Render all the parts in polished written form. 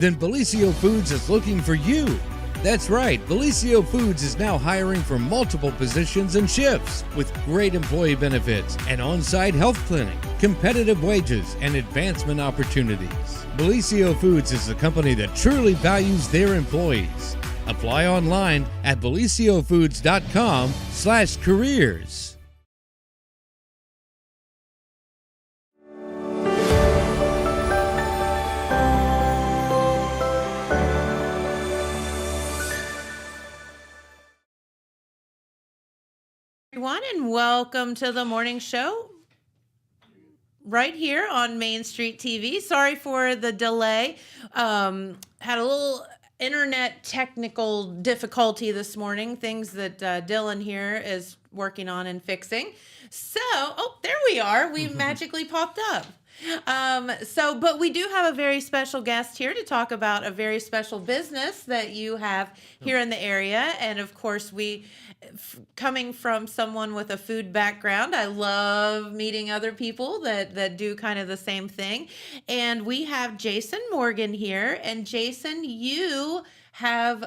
Then Bellisio Foods is looking for you. That's right, Bellisio Foods is now hiring for multiple positions and shifts with great employee benefits, an on-site health clinic, competitive wages, and advancement opportunities. Bellisio Foods is a company that truly values their employees. Apply online at BellisioFoods.com/careers. Everyone, and welcome to the morning show right here on Main Street TV. Sorry for the delay. Had a little internet technical difficulty this morning, things that Dylan here is working on and fixing. So, there we are. We magically popped up. But we do have a very special guest here to talk about a very special business that you have here in the area. And of course, coming from someone with a food background, I love meeting other people that do kind of the same thing. And we have Jason Morgan here. And Jason, you have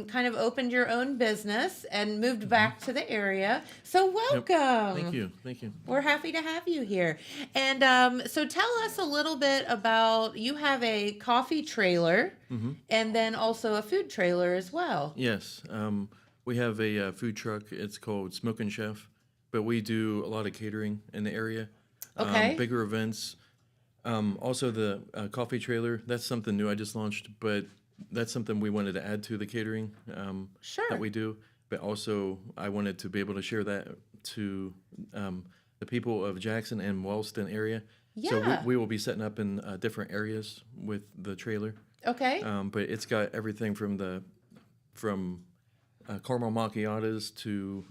kind of opened your own business and moved back to the area. So welcome. Yep. Thank you. We're happy to have you here. And so tell us a little bit about, you have a coffee trailer and then also a food trailer as well. Yes. We have a food truck. It's called Smokin' Chef, but we do a lot of catering in the area. Okay. Bigger events. Also the coffee trailer, that's something new I just launched, but that's something we wanted to add to the catering that we do. But also I wanted to be able to share that to the people of Jackson and Wellston area. Yeah. So we will be setting up in different areas with the trailer. Okay. But it's got everything from caramel macchiatos to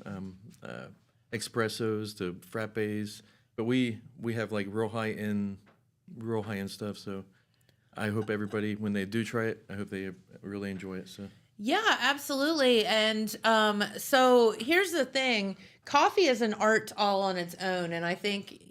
espressos to frappes. But we have like real high end stuff. So I hope everybody, when they do try it, I hope they really enjoy it. So. Yeah, absolutely. And so here's the thing. Coffee is an art all on its own. And I think,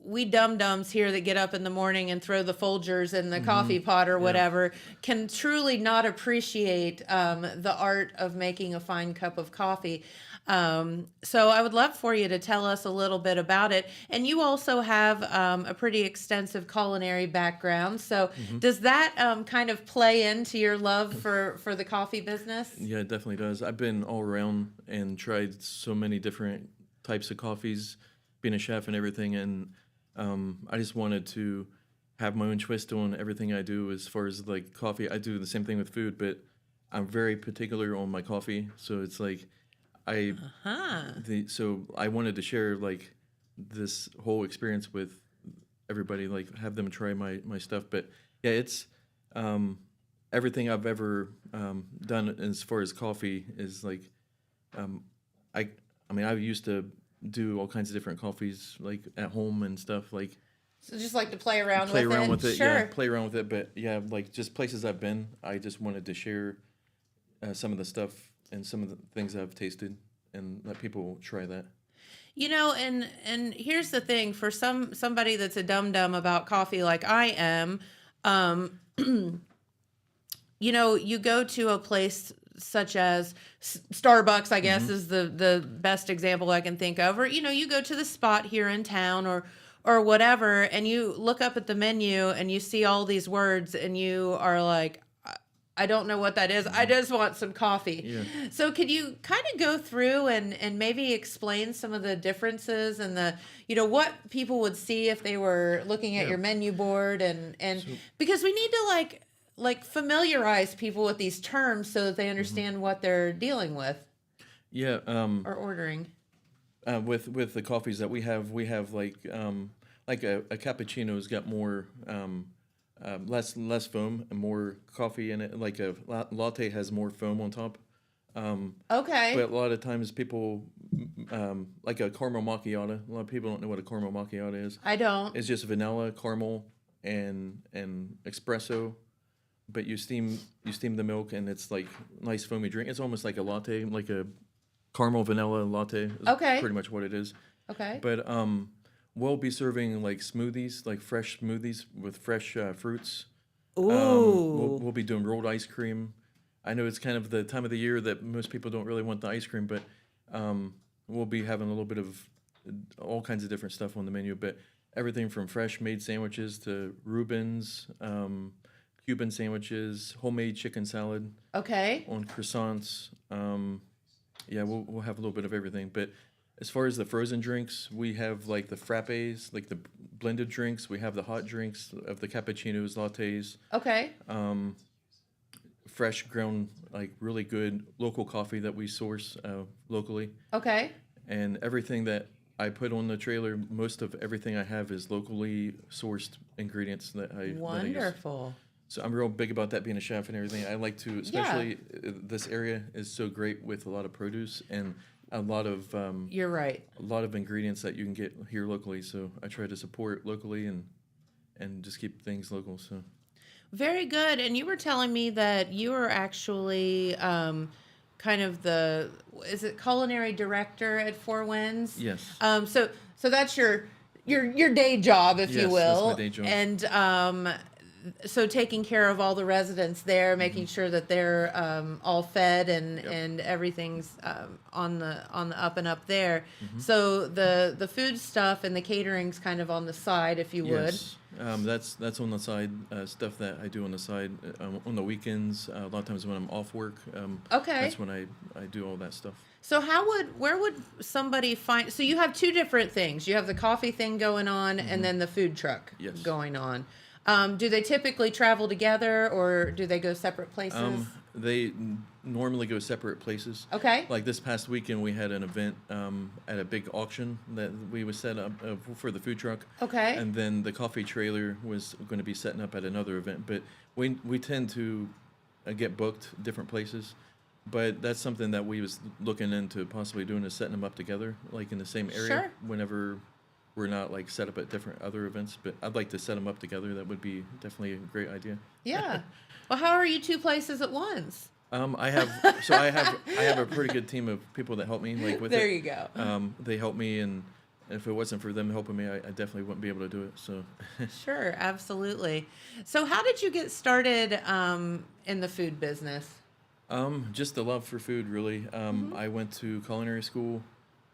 we dum-dums here that get up in the morning and throw the Folgers in the coffee pot or whatever can truly not appreciate the art of making a fine cup of coffee. So I would love for you to tell us a little bit about it. And you also have a pretty extensive culinary background. So does that kind of play into your love for the coffee business? Yeah, it definitely does. I've been all around and tried so many different types of coffees, being a chef and everything. And I just wanted to have my own twist on everything I do as far as like coffee. I do the same thing with food, but I'm very particular on my coffee. So it's like so I wanted to share like this whole experience with everybody, like have them try my stuff. But yeah, it's everything I've ever done as far as coffee is like I mean I used to do all kinds of different coffees like at home and stuff, like so just like to play around with it. Sure. Yeah, play around with it. But yeah, like just places I've been, I just wanted to share some of the stuff and some of the things I've tasted and let people try that. And here's the thing, for somebody that's a dum-dum about coffee like I am, you go to a place such as Starbucks, I guess, is the best example I can think of. Or, you go to the spot here in town or whatever, and you look up at the menu and you see all these words and you are like, I don't know what that is. I just want some coffee. Yeah. So could you kind of go through and maybe explain some of the differences and what people would see if they were looking at your menu board and because we need to like familiarize people with these terms so that they understand what they're dealing with. Yeah. Or ordering. With the coffees that we have like a cappuccino's got more less foam and more coffee in it. Like a latte has more foam on top. Okay. But a lot of times people like a caramel macchiato. A lot of people don't know what a caramel macchiato is. I don't. It's just vanilla, caramel, and espresso. But you steam the milk and it's like nice foamy drink. It's almost like a latte, like a caramel vanilla latte. Is pretty much what it is. Okay. But we'll be serving like smoothies, like fresh smoothies with fresh fruits. Ooh. We'll be doing rolled ice cream. I know it's kind of the time of the year that most people don't really want the ice cream, but we'll be having a little bit of all kinds of different stuff on the menu. But everything from fresh made sandwiches to Reubens, Cuban sandwiches, homemade chicken salad Okay. on croissants. Yeah, we'll have a little bit of everything. But as far as the frozen drinks, we have like the frappes, like the blended drinks. We have the hot drinks of the cappuccinos, lattes, Okay. fresh ground, like really good local coffee that we source locally. Okay. And everything that I put on the trailer, most of everything I have is locally sourced ingredients that I use. Wonderful. So I'm real big about that, being a chef and everything. I like to, especially this area is so great with a lot of produce and a lot of You're right. a lot of ingredients that you can get here locally. So I try to support locally and just keep things local. So Very good. And you were telling me that you are actually kind of is it culinary director at Four Winds? yes, So that's your day job, if you Yes, will. that's my day job. And so taking care of all the residents there, making sure that they're all fed and everything's on the up and up there. So the food stuff and the catering's kind of on the side, if you would. yes. That's on the side stuff that I do on the side on the weekends. A lot of times when I'm off work, Okay. that's when I do all that stuff. So where would somebody find? So you have two different things. You have the coffee thing going on, and then the food truck Yes. going on. Do they typically travel together, or do they go separate places? They normally go separate places. Okay. Like this past weekend, we had an event at a big auction that we was set up for the food truck. Okay. And then the coffee trailer was going to be setting up at another event. But we tend to get booked different places. But that's something that we was looking into possibly doing, is setting them up together, like in the same area. Sure. Whenever we're not like set up at different other events. But I'd like to set them up together. That would be definitely a great idea. Yeah. Well, how are you two places at once? I have a pretty good team of people that help me like with There it. you go. They help me, and if it wasn't for them helping me, I definitely wouldn't be able to do it. So Sure, absolutely. So how did you get started in the food business? just the love for food, really. I went to culinary school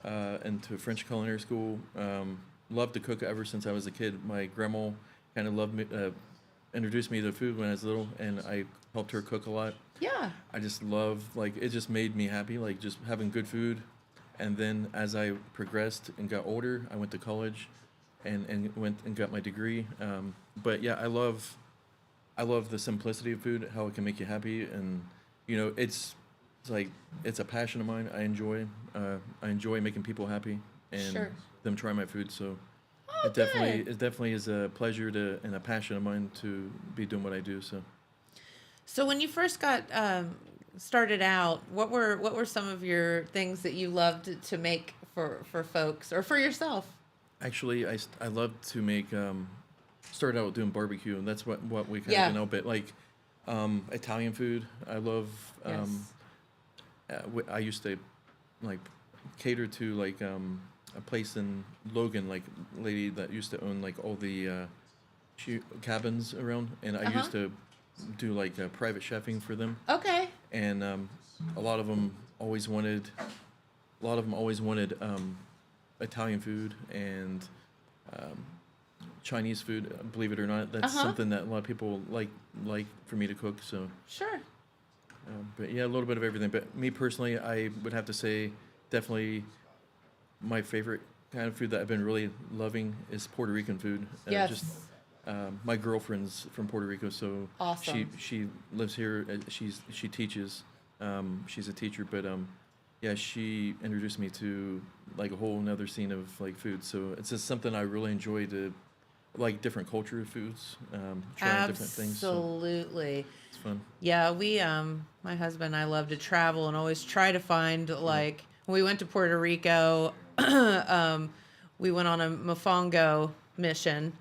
and to French culinary school. Loved to cook ever since I was a kid. My grandma kind of loved me, introduced me to food when I was little, and I helped her cook a lot. Yeah. I just love, like, it just made me happy, like just having good food. And then as I progressed and got older, I went to college and went and got my degree. But yeah, I love the simplicity of food, how it can make you happy. And, you know, it's like, it's a passion of mine. I enjoy making people happy and Sure. them try my food. So Oh, it definitely is a pleasure and a passion of mine to be doing what I do. So when you first got started out, what were some of your things that you loved to make for folks or for yourself? Actually, I love to make. Started out doing barbecue, and that's what we kind Yeah. of know. But like Italian food, I love. Yes. I used to like cater to like a place in Logan, like lady that used to own like all the cabins around, and I used to do like private chefing for them. Okay. And a lot of them always wanted Italian food and Chinese food. Believe it or not, that's something that a lot of people like for me to cook. So, Sure. but yeah, a little bit of everything. But me personally, I would have to say definitely my favorite kind of food that I've been really loving is Puerto Rican food. Yes. My girlfriend's from Puerto Rico, so Awesome. she lives here. She teaches. She's a teacher, but yeah, she introduced me to like a whole another scene of like food. So it's just something I really enjoy, to like different culture of foods, trying different things. So Absolutely. it's fun. Yeah, we my husband and I love to travel and always try to find, like, when we went to Puerto Rico, we went on a mofongo mission,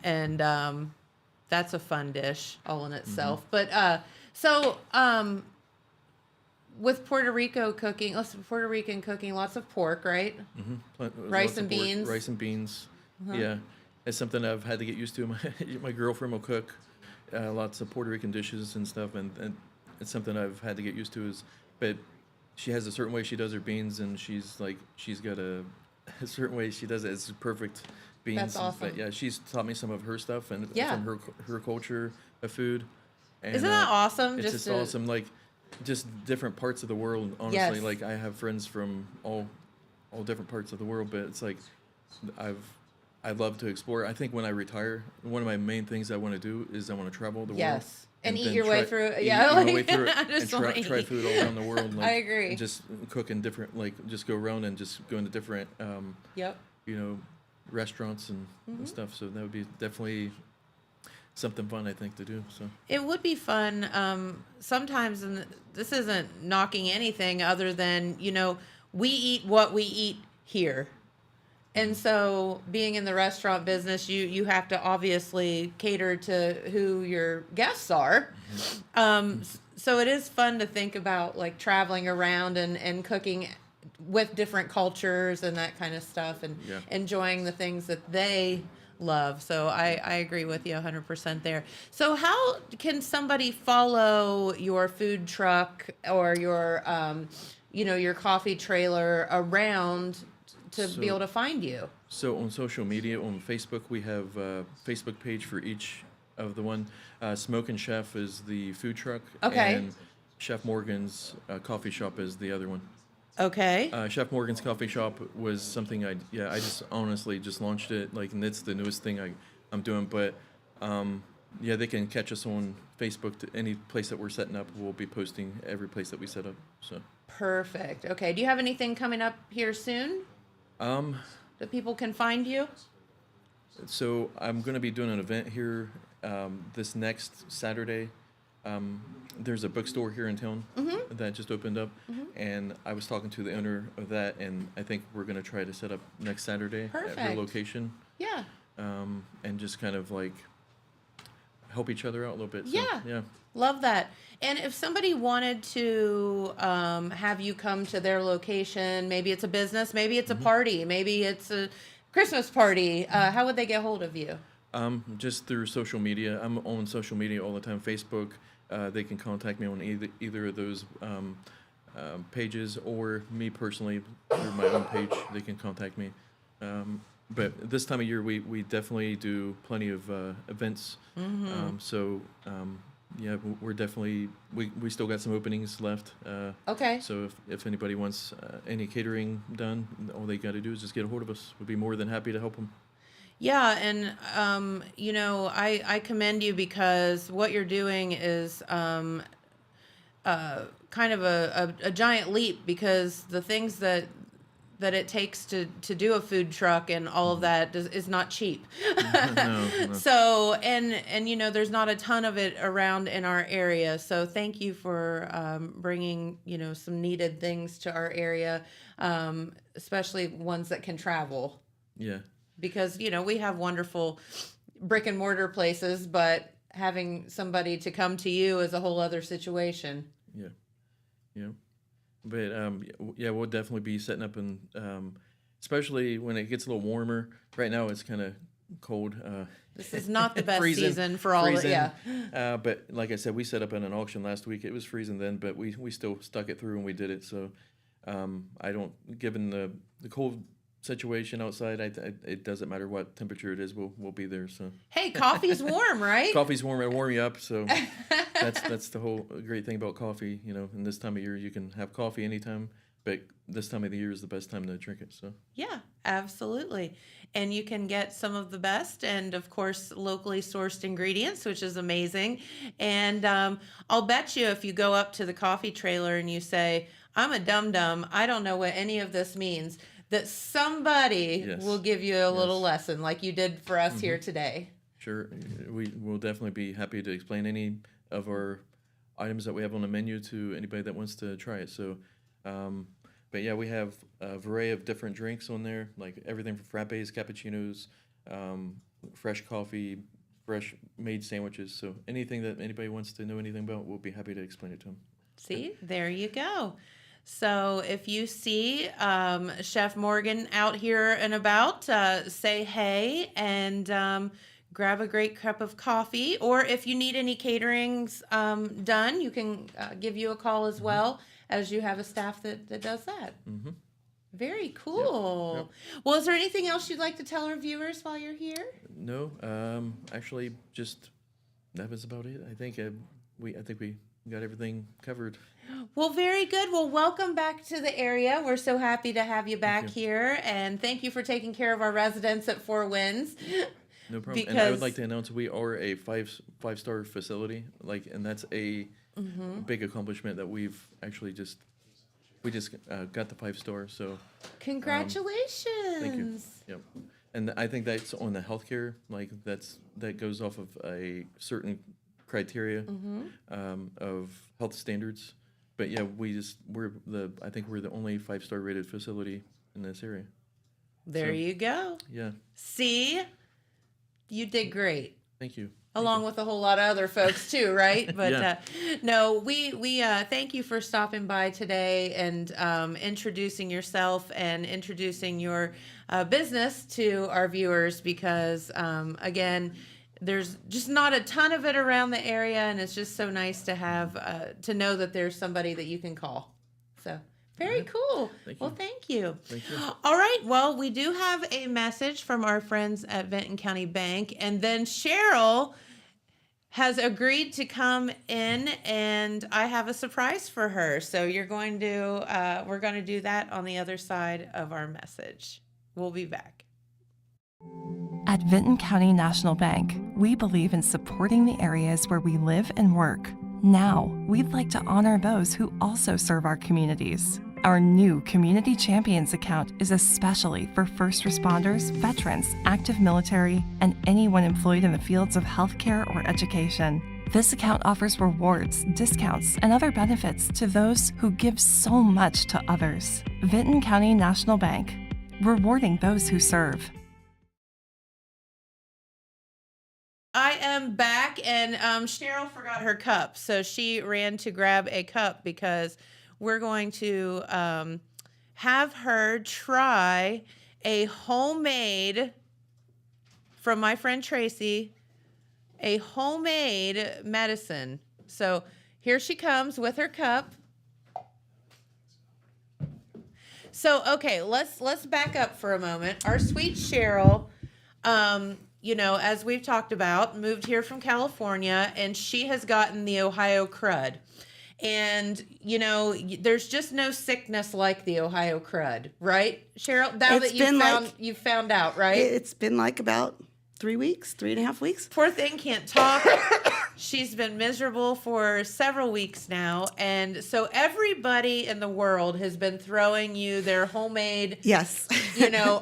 and that's a fun dish all in itself. But with Puerto Rican cooking, lots of pork, right? Rice and beans. Rice and beans. Yeah, it's something I've had to get used to. My girlfriend will cook. lots of Puerto Rican dishes and stuff, and it's something I've had to get used to. But she has a certain way she does her beans, and she's got a certain way she does it. It's perfect beans. That's awesome. But yeah, she's taught me some of her stuff and Yeah. from her culture of food. And, Isn't that awesome? It's just awesome. Like just different parts of the world. Honestly, Yes. like I have friends from all different parts of the world, but it's like I love to explore. I think when I retire, one of my main things I want to do is I want to travel the world. Yes. And eat then your way through. eat Yeah. my way through it I and just try wanna eat. food all around the world. Like, I agree. and just cook in different, like just go around and just go into different, Yep. restaurants and stuff. So that would be definitely something fun, I think, to do. So It would be fun. Sometimes, and this isn't knocking anything other than, we eat what we eat here. And so being in the restaurant business, you have to obviously cater to who your guests are. So it is fun to think about like traveling around and cooking with different cultures and that kind of stuff and Yeah. enjoying the things that they love. So I agree with you 100% there. So how can somebody follow your food truck or your, your coffee trailer around to be able to find you? So on social media, on Facebook, we have a Facebook page for each of the one. Smoke and Chef is the food truck. Okay. And Chef Morgan's coffee shop is the other one. Okay. Chef Morgan's coffee shop was something I just honestly just launched it, like, and it's the newest thing I'm doing. But they can catch us on Facebook. To any place that we're setting up, we'll be posting every place that we set up. So Perfect. Okay. Do you have anything coming up here soon that people can find you? So I'm going to be doing an event here this next Saturday. There's a bookstore here in town that just opened up, and I was talking to the owner of that, and I think we're going to try to set up next Saturday at her Perfect. location, Yeah. and just kind of like help each other out a little bit. So, Yeah. yeah. Love that. And if somebody wanted to have you come to their location, maybe it's a business, maybe it's a party, maybe it's a Christmas party, how would they get hold of you? Just through social media. I'm on social media all the time. Facebook. They can contact me on either of those pages, or me personally through my own page. They can contact me. But this time of year, we definitely do plenty of events. We're definitely we still got some openings left. Okay. So if anybody wants any catering done, all they got to do is just get a hold of us. We'd be more than happy to help them. Yeah, and I commend you because what you're doing is kind of a giant leap, because the things that it takes to do a food truck and all of that is not cheap. No. So and there's not a ton of it around in our area. So thank you for bringing some needed things to our area, especially ones that can travel. Yeah. Because, we have wonderful brick and mortar places, but having somebody to come to you is a whole other situation. Yeah. Yeah. But, we'll definitely be setting up, and especially when it gets a little warmer. Right now it's kind of cold. This is not the best freezing, season for all of it. Yeah. But like I said, we set up at an auction last week. It was freezing then, but we still stuck it through and we did it. So given the cold situation outside, it doesn't matter what temperature it is, we'll be there. So Hey, coffee's warm, right? coffee's warm, it'll warm you up. So that's the whole great thing about coffee. And this time of year you can have coffee anytime, but this time of the year is the best time to drink it. So Yeah, absolutely. And you can get some of the best and, of course, locally sourced ingredients, which is amazing. And I'll bet you if you go up to the coffee trailer and you say, I'm a dum-dum, I don't know what any of this means, that somebody Yes. will give you a little Yes. lesson like you did for us here today. sure, we will definitely be happy to explain any of our items that we have on the menu to anybody that wants to try it. So, but yeah, we have a variety of different drinks on there, like everything from frappes, cappuccinos, fresh coffee, fresh made sandwiches. So anything that anybody wants to know anything about, we'll be happy to explain it to them. See, there you go. So if you see Chef Morgan out here and about, say hey and grab a great cup of coffee, or if you need any caterings done, you can give you a call as well, as you have a staff that does that. Mm-hmm. Very cool. Yep. Well, is there anything else you'd like to tell our viewers while you're here? No, actually, just that was about it. I think we got everything covered. Well, very good. Well, welcome back to the area. We're so happy to have you back here, and thank you for taking care of our residents at Four Winds. No problem. And I would like to announce we are a five-star facility, and that's a big accomplishment that we've actually just got the 5-star. So congratulations. Thank you. Yep. And I think that's on the healthcare, that goes off of a certain criteria of health standards. But yeah, I think we're the only 5-star rated facility in this area. There you go. Yeah. See, you did great. Thank you. Along with a whole lot of other folks too, right? But Yeah. No, we thank you for stopping by today and introducing yourself and introducing your business to our viewers, because again, there's just not a ton of it around the area, and it's just so nice to have to know that there's somebody that you can call. So very cool. Well, thank you. Thank you. All right. Well, we do have a message from our friends at Vinton County Bank, and then Cheryl has agreed to come in, and I have a surprise for her. So we're going to do that on the other side of our message. We'll be back. At Vinton County National Bank, we believe in supporting the areas where we live and work. Now, we'd like to honor those who also serve our communities. Our new Community Champions account is especially for first responders, veterans, active military, and anyone employed in the fields of healthcare or education. This account offers rewards, discounts, and other benefits to those who give so much to others. Vinton County National Bank, rewarding those who serve. I am back, and Cheryl forgot her cup, so she ran to grab a cup because we're going to have her try a homemade, from my friend Tracy, a homemade medicine. So here she comes with her cup. So, okay, let's back up for a moment. Our sweet Cheryl, as we've talked about, moved here from California, and she has gotten the Ohio crud. And, there's just no sickness like the Ohio crud, right, Cheryl? Now that you've found out, right? It's been like about 3.5 weeks. Poor thing can't talk. She's been miserable for several weeks now. And so everybody in the world has been throwing you their homemade,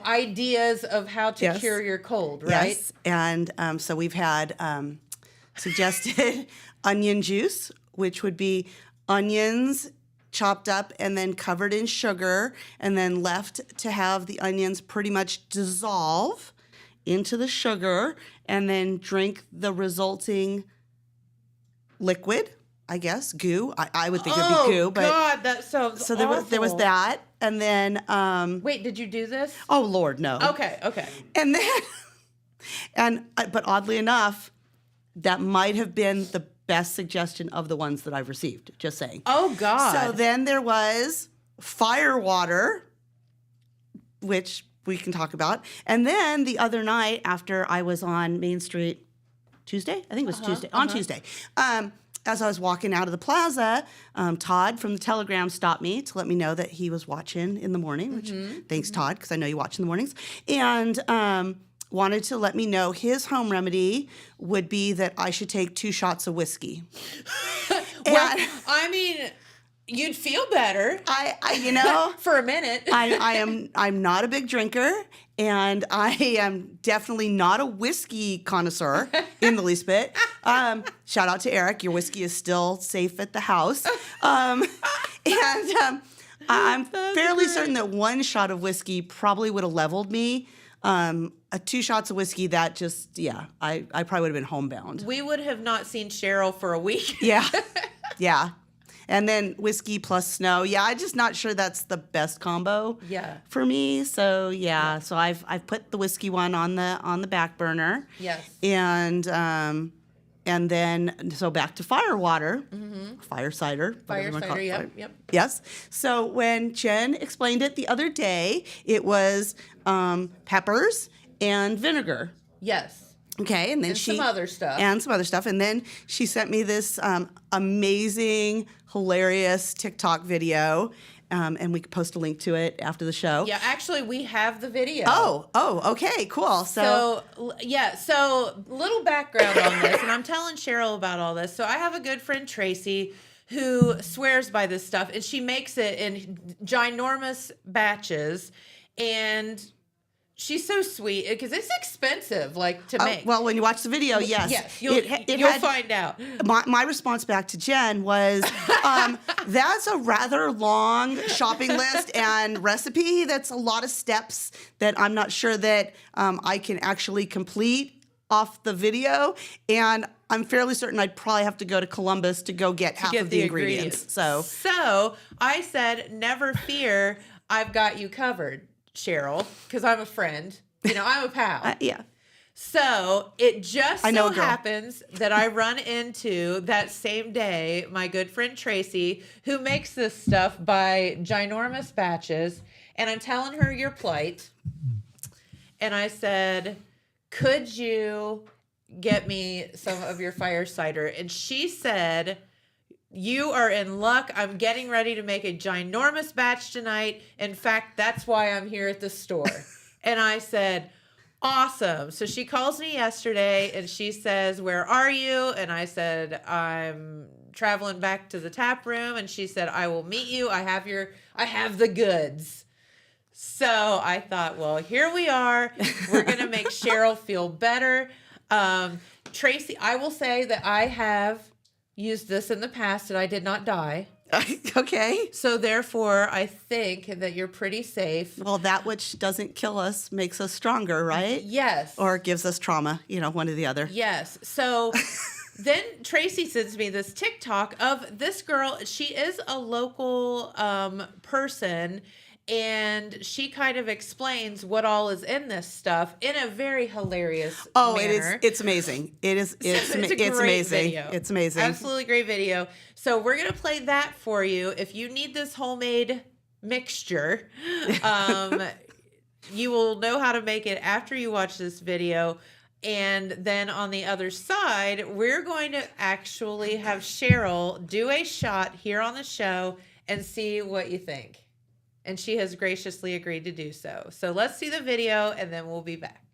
ideas of how to cure your cold, right? Yes. And so we've had suggested onion juice, which would be onions chopped up and then covered in sugar and then left to have the onions pretty much dissolve into the sugar and then drink the resulting liquid, I guess, goo. I would think it'd be goo, but God, that sounds so there was that, and then wait, did you do this? Oh Lord, no. Okay. And then but oddly enough, that might have been the best suggestion of the ones that I've received. Just saying. Oh God. So then there was fire water, which we can talk about, and then the other night after I was on Main Street. Tuesday? I think it was Tuesday. On Tuesday. As I was walking out of the plaza, Todd from the Telegram stopped me to let me know that he was watching in the morning, which thanks, Todd, because I know you watch in the mornings, and wanted to let me know his home remedy would be that I should take 2 shots of whiskey. Well, I mean, you'd feel better. I for a minute. I'm not a big drinker, and I am definitely not a whiskey connoisseur in the least bit. Shout out to Eric. Your whiskey is still safe at the house. I'm fairly certain that 1 shot of whiskey probably would have leveled me. 2 shots of whiskey, that just, I probably would have been homebound. We would have not seen Cheryl for a week. Yeah. And then whiskey plus snow. Yeah, I'm just not sure that's the best combo. Yeah. For me. So so I've put the whiskey one on the back burner. Yes. And then so back to fire water, fire cider. whatever you wanna call Fire it. cider, yep. Yes. So when Jen explained it the other day, it was peppers and vinegar. Yes. Okay, and then And some other stuff. And some other stuff. And then she sent me this amazing, hilarious TikTok video. And we could post a link to it after the show. Yeah, actually, we have the video. Oh, okay, cool. So little background on this, and I'm telling Cheryl about all this. So I have a good friend, Tracy, who swears by this stuff, and she makes it in ginormous batches, and she's so sweet because it's expensive, to make. Well, when you watch the video, yes. Yes, you'll find out. My response back to Jen was, that's a rather long shopping list and recipe. That's a lot of steps that I'm not sure that I can actually complete off the video. And I'm fairly certain I'd probably have to go to Columbus to go get half of the ingredients. So I said, never fear, I've got you covered, Cheryl, because I'm a friend. I'm a pal. Yeah. So it just I know so a girl. happens that I run into that same day my good friend Tracy, who makes this stuff by ginormous batches, and I'm telling her your plight. And I said, could you get me some of your fire cider? And she said, you are in luck. I'm getting ready to make a ginormous batch tonight. In fact, that's why I'm here at the store. And I said, awesome. So she calls me yesterday and she says, where are you? And I said, I'm traveling back to the tap room. And she said, I will meet you. I have the goods. So I thought, well, here we are. We're going to make Cheryl feel better. Tracy, I will say that I have used this in the past and I did not die. Okay. So therefore, I think that you're pretty safe. Well, that which doesn't kill us makes us stronger, right? Yes. Or gives us trauma, one or the other. Yes. So then Tracy sends me this TikTok of this girl. She is a local person, and she kind of explains what all is in this stuff in a very hilarious manner. It's amazing. It's great amazing. video. It's amazing. Absolutely great video. So we're going to play that for you. If you need this homemade mixture, you will know how to make it after you watch this video. And then on the other side, we're going to actually have Cheryl do a shot here on the show and see what you think. And she has graciously agreed to do so. So let's see the video and then we'll be back.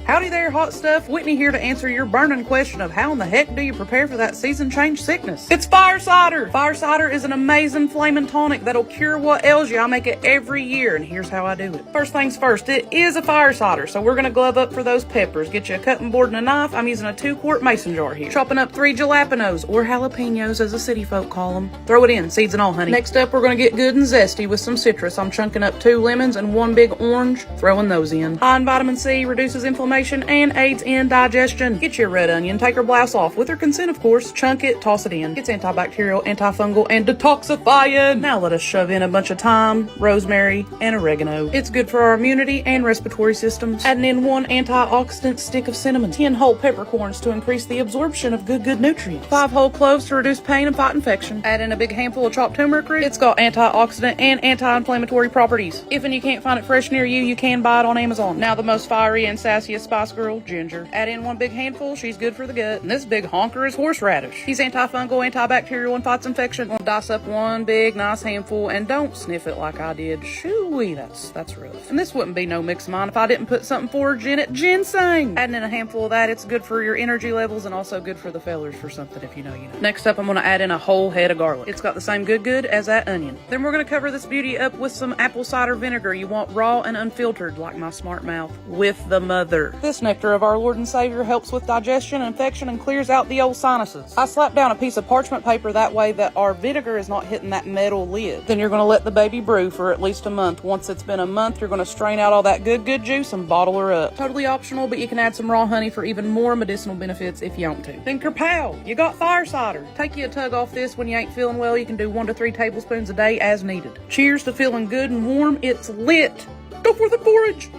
Howdy there, hot stuff. Whitney here to answer your burning question of how in the heck do you prepare for that season change sickness? It's fire cider! Fire cider is an amazing flaming tonic that'll cure what ails you. I make it every year, and here's how I do it. First things first, it is a fire cider, so we're gonna glove up for those peppers. Get you a cutting board and a knife. I'm using a 2-quart mason jar here. Chopping up 3 jalapenos, or jalapenos as the city folk call them. Throw it in, seeds and all, honey. Next up, we're gonna get good and zesty with some citrus. I'm chunking up 2 lemons and 1 big orange, throwing those in. High in vitamin C, reduces inflammation and aids in digestion. Get your red onion, take her blouse off, with her consent of course, chunk it, toss it in. It's antibacterial, antifungal, and detoxifying. Now let us shove in a bunch of thyme, rosemary, and oregano. It's good for our immunity and respiratory systems. Adding in 1 antioxidant stick of cinnamon, 10 whole peppercorns to increase the absorption of good nutrients, 5 whole cloves to reduce pain and fight infection. Add in a big handful of chopped turmeric root. It's got antioxidant and anti-inflammatory properties. If and you can't find it fresh near you, you can buy it on Amazon. Now the most fiery and sassiest spice girl, ginger. Add in 1 big handful, she's good for the gut. And this big honker is horseradish. He's antifungal, antibacterial, and fights infection. We'll dice up 1 big nice handful, and don't sniff it like I did. Shoo-wee, that's rough. And this wouldn't be no mix of mine if I didn't put something for Jen at ginseng. Adding in a handful of that, it's good for your energy levels and also good for the fellers for something if you know. Next up, I'm gonna add in a whole head of garlic. It's got the same good as that onion. Then we're gonna cover this beauty up with some apple cider vinegar. You want raw and unfiltered, like my smart mouth, with the mother. This nectar of our Lord and Savior helps with digestion, infection, and clears out the old sinuses. I slap down a piece of parchment paper that way that our vinegar is not hitting that metal lid. Then you're going to let the baby brew for at least a month. Once it's been a month, you're going to strain out all that good juice and bottle her up. Totally optional, but you can add some raw honey for even more medicinal benefits if you want to. Then kerpow, you got fire cider. Take you a tug off this when you ain't feeling well. You can do 1 to 3 tablespoons a day as needed. Cheers to feeling good and warm. It's lit. Go for the porridge.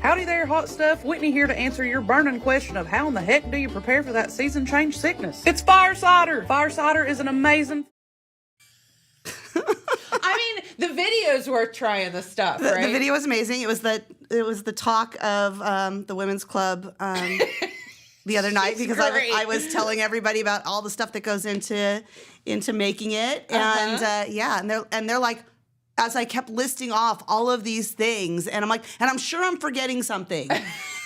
Howdy there, hot stuff. Whitney here to answer your burning question of how in the heck do you prepare for that season change sickness? It's fire cider. Fire cider is an amazing... I mean, the video's worth trying the stuff, The right? video was amazing. It was the talk of the women's club the other night because great. I was telling everybody about all the stuff that goes into making it, and and they're like, as I kept listing off all of these things, and I'm like, and I'm sure I'm forgetting something.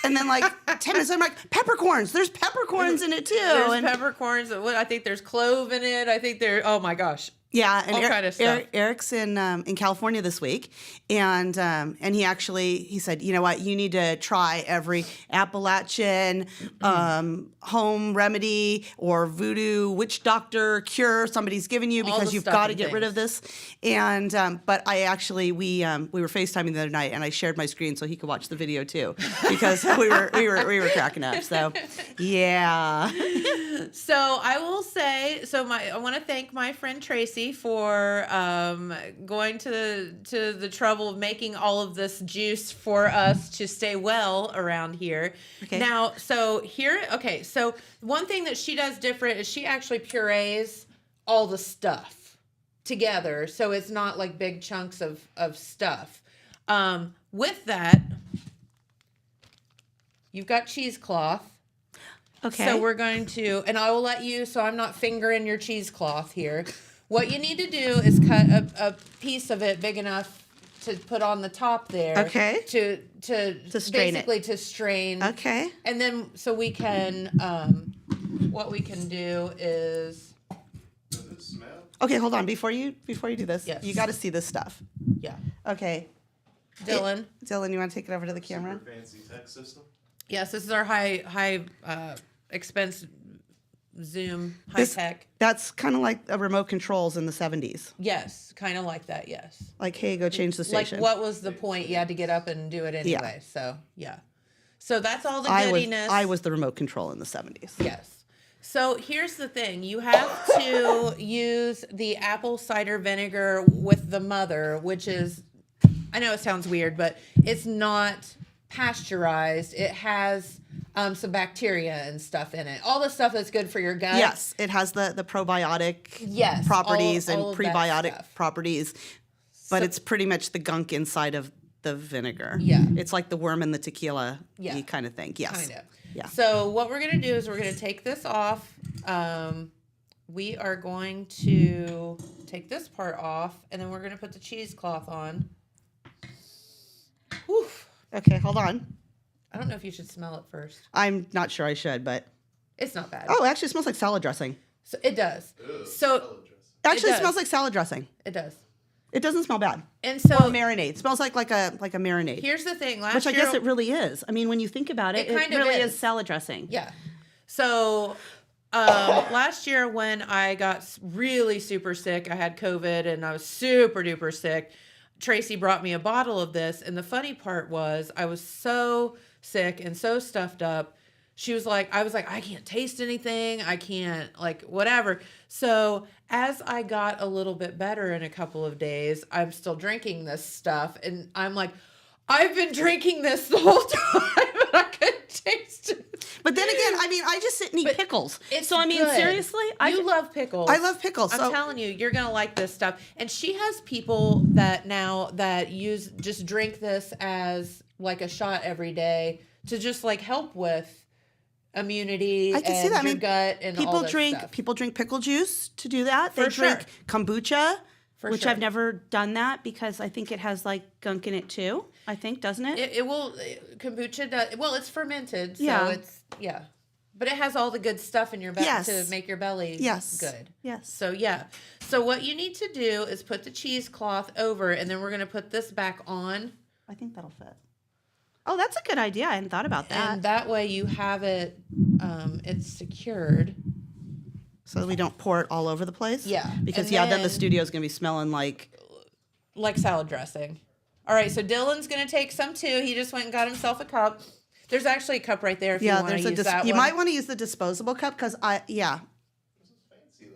And then like 10 minutes, I'm like, peppercorns. There's peppercorns in it too. There's peppercorns. I think there's clove in it. I think there. Oh my gosh. Yeah, and all kind of stuff. Eric's in California this week, and he said, you know what, you need to try every Appalachian home remedy or voodoo witch doctor cure somebody's given you because you've got to get rid of this. And but we were FaceTiming the other night, and I shared my screen so he could watch the video too because we were cracking up. So yeah. So I will say, I want to thank my friend Tracy for going to the trouble of making all of this juice for us to stay well around here. Okay. Now, so one thing that she does different is she actually purees all the stuff together, so it's not like big chunks of stuff. With that, you've got cheesecloth. Okay. So we're going to, and I will let you, so I'm not fingering your cheesecloth here. What you need to do is cut a piece of it big enough to put on the top there. Okay. To strain basically it. To strain. Okay. And then, so we can, what we can do is. Does it smell? Okay, hold on. Before you do this, Yes. you got to see this stuff. Yeah. Okay. Dylan. Dylan, you want to take it over to the camera? Super fancy tech system. Yes, this is our high expense Zoom high tech. That's kind of like a remote controls in the 70s. Yes, kind of like that. Yes. Like, hey, go change the Like, station. what was the point? You had to get up and do it anyway. Yeah. So, yeah. So that's all the I goodiness. was the remote control in the 70s. Yes. So here's the thing. You have to use the apple cider vinegar with the mother, which is, I know it sounds weird, but it's not pasteurized. It has some bacteria and stuff in it. All the stuff that's good for your gut. Yes, it has the probiotic Yes, properties all and of that prebiotic stuff. properties, but it's pretty much the gunk inside of the vinegar. Yeah. It's like the worm in the tequila Yeah. kind of thing. Yes. Kind of. Yeah. So what we're going to do is we're going to take this off. We are going to take this part off, and then we're going to put the cheesecloth on. Whew. Okay, hold on. I don't know if you should smell it first. I'm not sure I should, but It's not bad. oh, it actually smells like salad dressing. So it does. Ugh, So salad dressing. Actually, it does. smells like salad dressing. it does. It doesn't smell bad. And so Or a marinade. It smells like a marinade. here's the thing. Last Which I year, guess it really is. I mean, when you think about it, It kind of really is. is salad dressing. yeah. So last year when I got really super sick, I had COVID and I was super duper sick. Tracy brought me a bottle of this, and the funny part was I was so sick and so stuffed up. I was like, I can't taste anything. I can't, like, whatever. So as I got a little bit better in a couple of days, I'm still drinking this stuff. And I'm like, I've been drinking this the whole time, and I couldn't taste it. But then again, I mean, I just sit and eat But pickles. It's So, I mean, good. seriously, You love pickles. I love pickles. I'm So telling you, you're gonna like this stuff. And she has people that just drink this as like a shot every day to just like help with immunity I can and see that. I your mean, gut and all people this drink stuff. people drink pickle juice to do that. They For drink sure. kombucha, which sure. I've never done that because I think it has like gunk in it too. I think, doesn't it? It will kombucha does well. It's fermented, so Yeah. but it has all the good stuff in your belly Yes. to make your belly Yes. good. Yes. So yeah. So what you need to do is put the cheesecloth over, and then we're gonna put this back on. I think that'll fit. Oh, that's a good idea. I hadn't thought about that. And that way you have it, it's secured. So we don't pour it all over the place? Yeah. Because, And then the then- studio's going to be smelling like... Like salad dressing. All right, so Dylan's going to take some too. He just went and got himself a cup. There's actually a cup right there if you want to use that You one. might want to use the disposable cup because This is fancy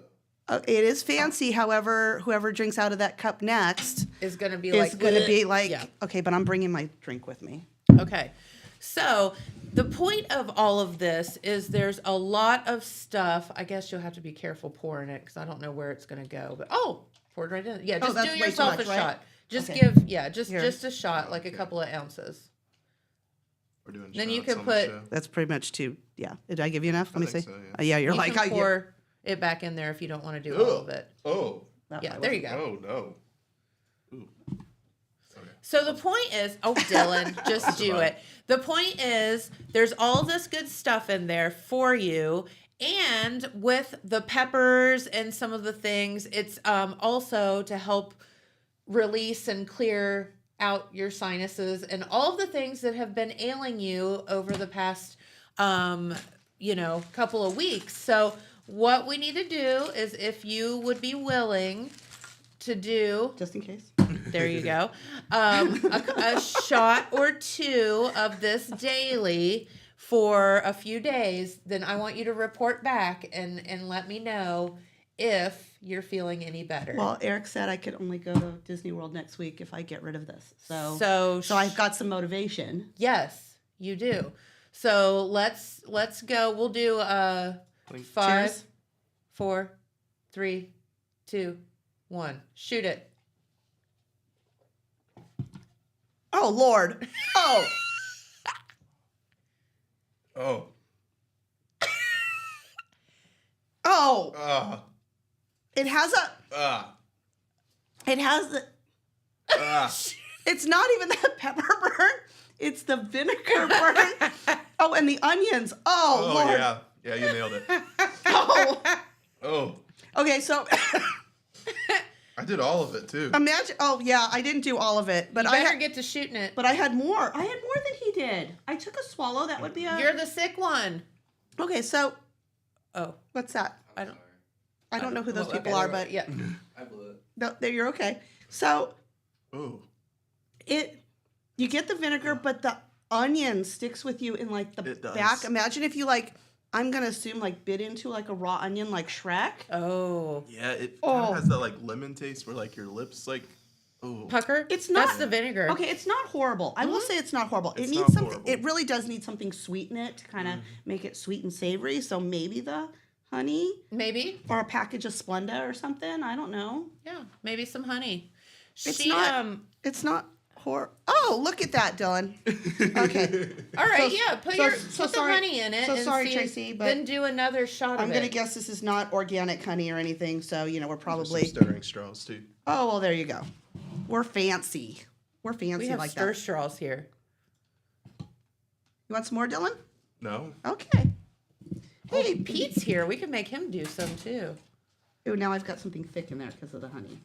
though. it is fancy. However, whoever drinks out of that cup next is going to be is going to be like, yeah. okay, but I'm bringing my drink with me. Okay. So the point of all of this is there's a lot of stuff. I guess you'll have to be careful pouring it because I don't know where it's going to go. But pour it right in. Yeah, just that's do way too yourself much, a right? shot. Just Okay. give, just Here. just a shot, like a couple of ounces. We're doing Then you shots could on the put- show. That's pretty much too, Did I give you enough? Let me see. think so, yeah. You're You like, can I pour it back in there if you don't want to do all of it. Oh. Yeah, there you go. Oh no. Ooh. Okay. So the point is, Dylan, just do it. The point is, there's all this good stuff in there for you. And with the peppers and some of the things, it's also to help release and clear out your sinuses and all of the things that have been ailing you over the past, couple of weeks. So what we need to do is, if you would be willing to do, just in case. there you go, a shot or two of this daily for a few days, then I want you to report back and let me know if you're feeling any better. Well, Eric said I could only go to Disney World next week if I get rid of this. So I've got some motivation. yes, you do. So let's go. We'll do 5, Cheers. 4, 3, 2, 1. Shoot it. Oh, Lord. Oh. Oh. Oh. Ah. It has it's not even the pepper burn. It's the vinegar burn. Oh, and the onions. Oh, Oh Lord. yeah. Yeah, you nailed it. Oh. Oh. Okay, so I did all of it too. imagine. Oh, yeah, I didn't do all of it, but You I better had, get to shooting it. but I had more. I had more than he did. I took a swallow. That would be a. You're the sick one. Okay, so Oh, what's that? I don't. I don't know who those Well, people okay, are, never but mind. yeah. no, there you're okay. So Oh. you get the vinegar, but the onion sticks with you in like the It does. back. Imagine if you I'm gonna assume bit into like a raw onion like Shrek. Oh, Yeah, it Oh. kind of has that like lemon taste where like your lips oh. pucker. It's That's not- the vinegar. Okay, it's not horrible. I will say it's not horrible. It It's needs not something. horrible. It really does need something sweet in it to kind of make it sweet and savory. So maybe the honey Maybe. or a package of Splenda or something. I don't know. Yeah. Maybe some honey. It's She, not. It's not Oh, look at that, Dylan. Okay. All right. So- yeah. Put so- put so the sorry- honey in it. so and sorry, see, Tracy, but then do another shot I'm of gonna it. guess this is not organic honey or anything. So we're probably. Some stirring straws too. Oh well, there you go. We're fancy. We're fancy We have like stir that. straws here. You want some more, Dylan? No. Okay. Hey, Hey, Pete's here. We could make him do some too. Oh, now I've got something thick in there because of the honey.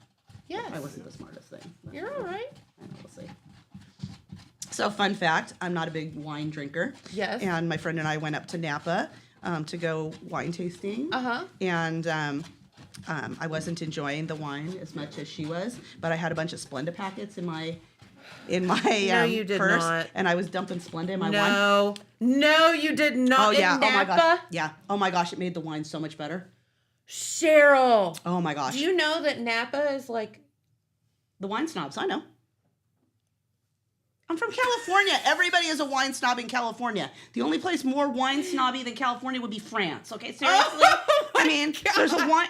Yes. I wasn't the smartest thing. but You're all right. I know, we'll see. So, fun fact: I'm not a big wine drinker. Yes. And my friend and I went up to Napa to go wine tasting. Uh-huh. And I wasn't enjoying the wine as much as she was, but I had a bunch of Splenda packets in my No, you did purse, not. and I was dumping Splenda in my wine. No, you did not. Oh yeah! In Oh my Napa? gosh! Yeah! Oh my gosh! It made the wine so much better. Cheryl. Oh my gosh! Do you know that Napa is like The wine snobs, I know. I'm from California. Everybody is a wine snob in California. The only place more wine snobby than California would be France. Okay, seriously? I mean,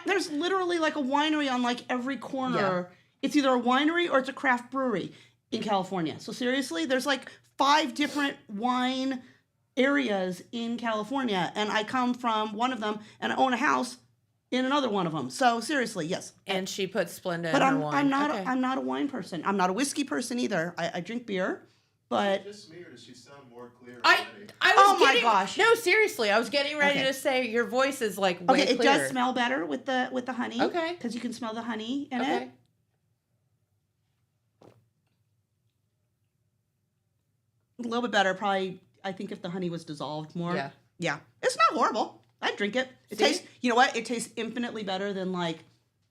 there's literally like a winery on like every corner. Yeah. It's either a winery or it's a craft brewery in California. So seriously, there's like 5 different wine areas in California, and I come from one of them, and I own a house in another one of them. So seriously, yes. and she put Splenda But in her wine. I'm not Okay. I'm not a wine person. I'm not a whiskey person either. I drink beer, but Just me, or does she sound more clear I was Oh my getting, gosh. No, seriously, I was getting ready Okay. to say your voice is like way okay, it clearer. does smell better with the honey. Okay. because you can smell the honey in Okay. it. A little bit better, probably. I think if the honey was dissolved more. Yeah. Yeah. It's not horrible. I'd drink it. It See? tastes, you know what? It tastes infinitely better than like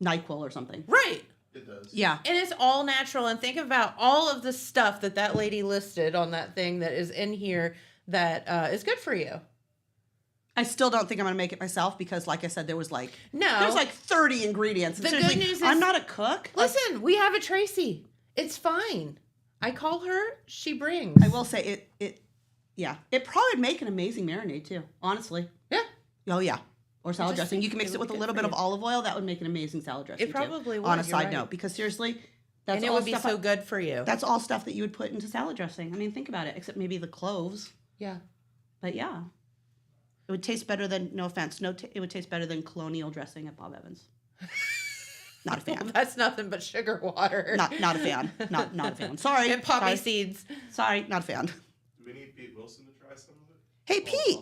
NyQuil or something. Right. It does. Yeah. And it's all natural. And think about all of the stuff that lady listed on that thing that is in here that is good for you. I still don't think I'm going to make it myself because, like I said, there's like 30 ingredients. And The seriously, good news is- I'm not a cook. Listen, we have a Tracy. It's fine. I call her, she brings. I will say it probably would make an amazing marinade too, honestly. Yeah. Oh, yeah. Or salad just dressing. You think can mix it it would with a be little good bit for of you. olive oil. That would make an amazing salad dressing It probably too. would, On a you're side right. note, because seriously, that's And it all would be stuff so good for you. That's all stuff that you would put into salad dressing. I mean, think about it, except maybe the cloves. Yeah. But yeah. It would taste better than, no offense, it would taste better than colonial dressing at Bob Evans. Not a fan. That's nothing but sugar water. Not a fan. Not a fan. Sorry. And poppy Sorry. seeds. Sorry, not a fan. Do we need Pete Wilson to try some of it? Hey, Pete.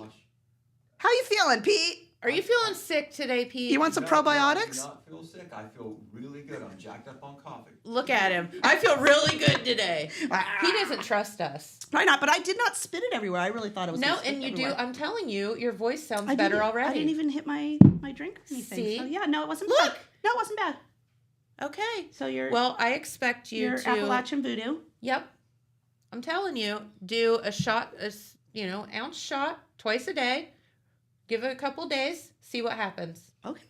How you feeling, Pete? Are you feeling sick today, Pete? You want some I probiotics? do not feel sick. I feel really good. I'm jacked up on coffee. Look at him. I feel really good today. He doesn't trust us. Why not? But I did not spit it everywhere. I really thought it was No, gonna spit and you everywhere. do. I'm telling you, your voice sounds I better didn't- already. I didn't even hit my drink or anything. See? So yeah, no, it wasn't Look! bad. No, it wasn't bad. Okay. So you're Well, I expect you your to. Appalachian voodoo. Yep. I'm telling you, do a shot, ounce shot twice a day. Give it a couple days. See what happens. Okay.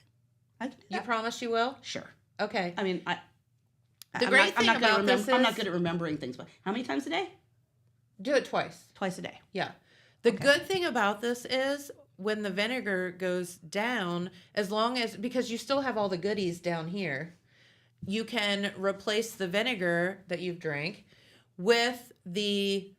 I can do You that. promise you will? Sure. Okay. I mean, The great thing about this I'm not is- good at remembering things, but how many times a day? Do it twice. Twice a day. Yeah. The good thing about this is when the vinegar goes down, because you still have all the goodies down here, you can replace the vinegar that you've drank with the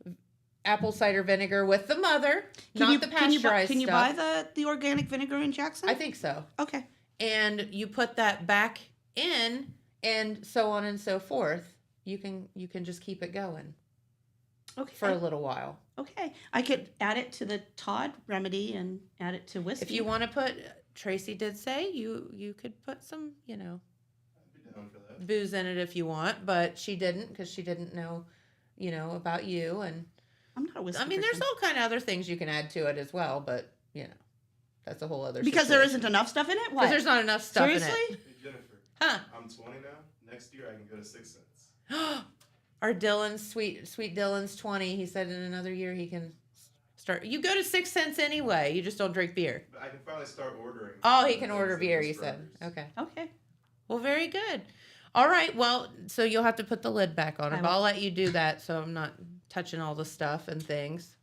apple cider vinegar with the mother, not the pasteurized Can you stuff. buy the organic vinegar in Jackson? I think so. Okay. And you put that back in, and so on and so forth. You can just keep it going Okay. for a little while. Okay. I could add it to the Todd remedy and add it to whiskey. If you want to put, Tracy did say you could put some, I'd be down for that. booze in it if you want, but she didn't because she didn't know, about you. And I'm not a whiskey I mean, there's person. all kind of other things you can add to it as well, but that's a whole other. Because there situation. isn't enough stuff in it? What? Because there's not enough stuff Seriously? in it. Hey, Jennifer, Huh? I'm 20 now. Next year I can go to 6 cents. Our Dylan's sweet Dylan's 20. He said in another year he can start. You go to 6 cents anyway. You just don't drink beer. But I can finally start ordering. Oh, he can things order that beer. just You said. burgers. Okay. Okay. Well, very good. All right. Well, so you'll have to put the lid back on it. I But will. I'll let you do that, so I'm not touching all the stuff and things.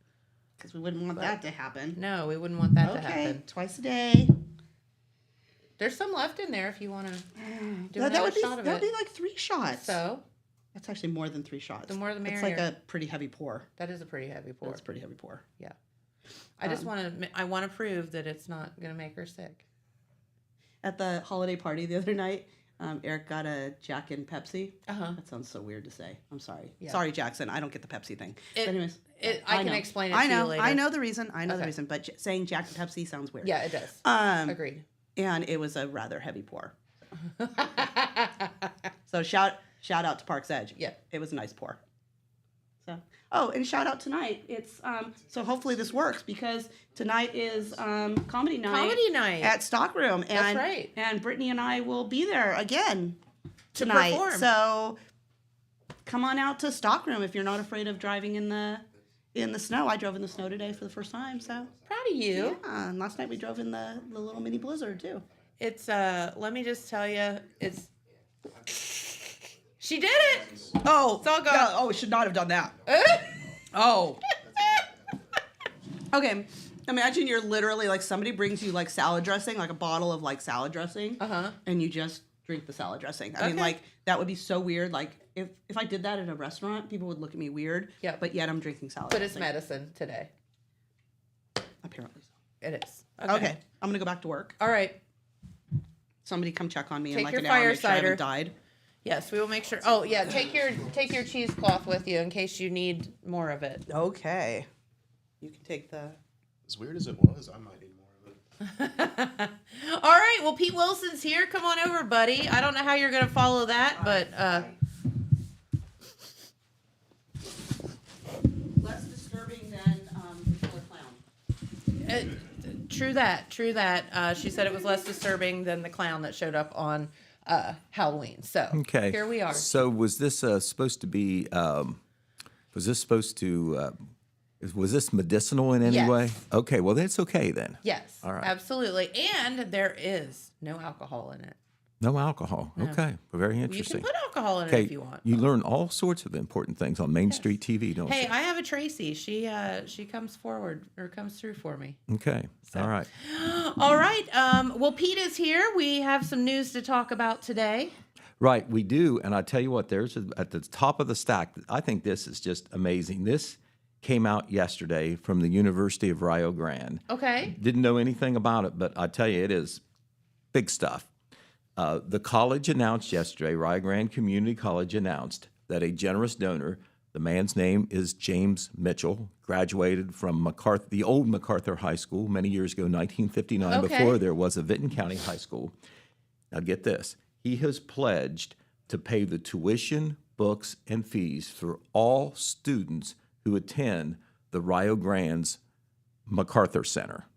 Because we wouldn't want that to happen. No, we wouldn't want that to Okay. happen. Twice a day. There's some left in there if you want to do That another would be shot of that would it. be like 3 shots. So That's actually more than 3 shots. The more the It's like merrier. a pretty heavy pour. that is a pretty heavy pour. That's a pretty heavy pour. Yeah. I just want to. I want to prove that it's not going to make her sick. At the holiday party the other night, Eric got a Jack and Pepsi. Uh-huh. That sounds so weird to say. I'm sorry. Yeah. Sorry, Jackson. I don't get the Pepsi thing. But anyways, I can know. explain it I to know. you later. I know the reason. I know the Okay. reason. But saying Jack and Pepsi sounds weird. Yeah, it does. Agreed. And it was a rather heavy pour. So shout out to Park's Edge. Yeah. It was a nice pour. So and shout out tonight. It's so hopefully this works because tonight is comedy night. Comedy night. At Stockroom. And That's right. And Brittany and I will be there again tonight. perform. So come on out to Stockroom if you're not afraid of driving in the snow. I drove in the snow today for the first time, so Proud of you. yeah. And last night we drove in the little mini blizzard too. It's let me just tell you, it's. She did it. Oh, all gone. yeah, we should not have done that. Oh. Okay. Imagine you're literally like somebody brings you like salad dressing, like a bottle of like salad dressing, and you just drink the salad dressing. I mean, Okay. like that would be so weird. Like if I did that at a restaurant, people would look at me weird. Yeah. But yet I'm drinking salad. But it's dressing. medicine today. Apparently so. It is. Okay. I'm gonna go back to work. All right. Somebody come check on me in Take like your an hour. fire Make sure I haven't cider. died. Yes, we will make sure. Oh yeah, take your cheesecloth with you in case you need more of it. Okay. You can take the. As weird as it was, I might need more of it. All right. Well, Pete Wilson's here. Come on over, buddy. I don't know how you're gonna follow that, but Let's disturb True that. She said it was less disturbing than the clown that showed up on Halloween. So Okay. here we are. So was this supposed to be? Was this supposed to? Was this medicinal in any Yes. way? Okay. Well, that's okay then. Yes, All right. absolutely. And there is no alcohol in it. No alcohol. Okay. Very You interesting. can put alcohol in it Okay. if you want. You learn all sorts of important things on Main Street TV, don't Hey, you? I have a Tracy. She comes through for me. Okay. All right. All right. Well, Pete is here. We have some news to talk about today. Right, we do. And I tell you what, at the top of the stack, I think this is just amazing. This came out yesterday from the University of Rio Grande. Okay. Didn't know anything about it, but I tell you, it is big stuff. The college announced yesterday, Rio Grande Community College announced that a generous donor, the man's name is James Mitchell, graduated from the old MacArthur High School many years ago, 1959, Okay. before there was a Vinton County High School. Now get this. He has pledged to pay the tuition, books, and fees for all students who attend the Rio Grande's MacArthur Center.